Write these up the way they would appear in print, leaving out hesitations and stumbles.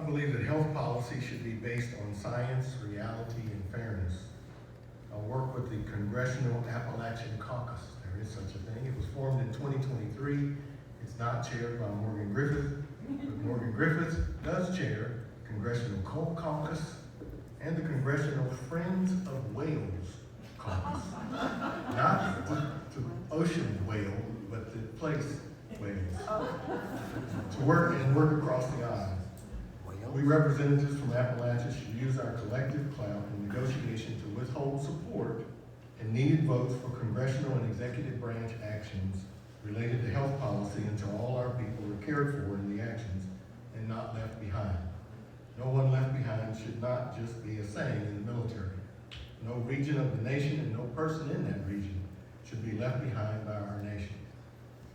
I believe that health policy should be based on science, reality, and fairness. I work with the Congressional Appalachian Caucus. There is such a thing. It was formed in 2023. It's not chaired by Morgan Griffith, but Morgan Griffith does chair Congressional Caucus and the Congressional Friends of Wales Caucus. Not to ocean whale, but the place Wales. To work across the aisle. We representatives from Appalachia should use our collective clout in negotiation to withhold support and needed votes for congressional and executive branch actions related to health policy until all our people are cared for in the actions and not left behind. No one left behind should not just be a saying in the military. No region of the nation and no person in that region should be left behind by our nation,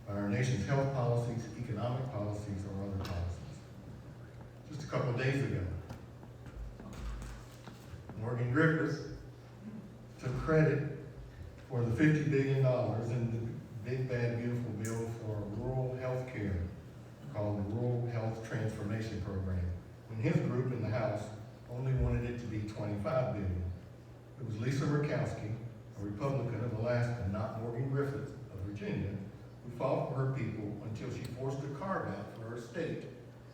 by our nation's health policies, economic policies, or other policies. Just a couple of days ago, Morgan Griffiths took credit for the $50 billion in the big, bad, beautiful bill for rural health care called the Rural Health Transformation Program, when his group in the House only wanted it to be $25 billion. It was Lisa Murkowski, a Republican of Alaska, not Morgan Griffith of Virginia, who fought for her people until she forced a carve-out for her state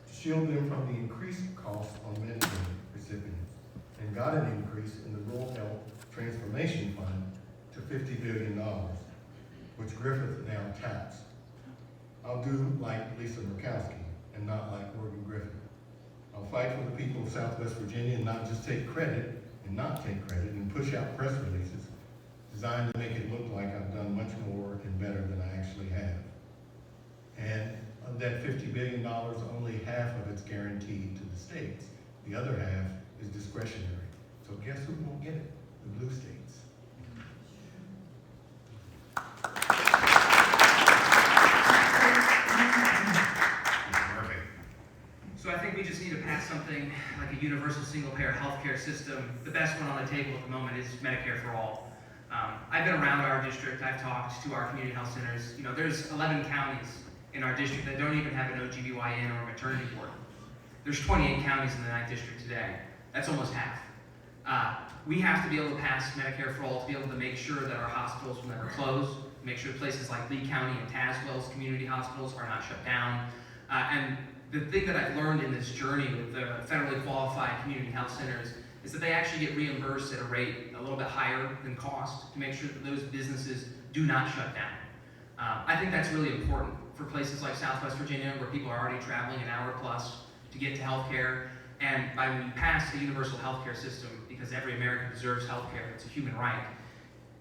to shield them from the increased costs on Medicaid recipients, and got an increase in the Rural Health Transformation Fund to $50 billion, which Griffith now taps. I'll do like Lisa Murkowski and not like Morgan Griffith. I'll fight for the people of Southwest Virginia and not just take credit and not take credit and push out press releases designed to make it look like I've done much more and better than I actually have. And of that $50 billion, only half of it's guaranteed to the states. The other half is discretionary. So guess who won't get it? The blue states. So I think we just need to pass something like a universal single-payer healthcare system. The best one on the table at the moment is Medicare for all. I've been around our district. I've talked to our community health centers. You know, there's 11 counties in our district that don't even have an OGBYN or a maternity ward. There's 28 counties in the 9th district today. That's almost half. We have to be able to pass Medicare for all to be able to make sure that our hospitals will never close, make sure places like Lee County and Tazewell's community hospitals are not shut down. And the thing that I've learned in this journey with the federally qualified community health centers is that they actually get reimbursed at a rate a little bit higher than cost to make sure that those businesses do not shut down. I think that's really important for places like Southwest Virginia, where people are already traveling an hour plus to get to healthcare. And by when you pass a universal healthcare system, because every American deserves healthcare, it's a human right,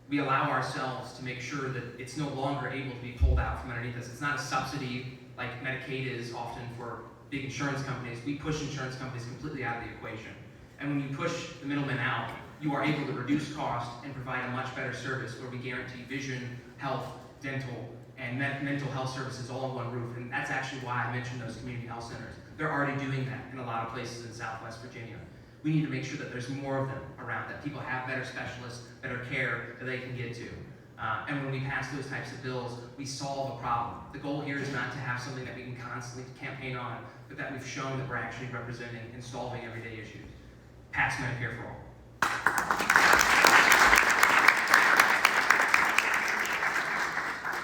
we allow ourselves to make sure that it's no longer able to be pulled out from underneath us. It's not a subsidy like Medicaid is often for big insurance companies. We push insurance companies completely out of the equation. And when you push the middlemen out, you are able to reduce cost and provide a much better service where we guarantee vision, health, dental, and mental health services all in one roof. And that's actually why I mentioned those community health centers. They're already doing that in a lot of places in Southwest Virginia. We need to make sure that there's more of them around, that people have better specialists, better care that they can get to. And when we pass those types of bills, we solve a problem. The goal here is not to have something that we can constantly campaign on, but that we've shown that we're actually representing and solving everyday issues. Pass Medicare for all.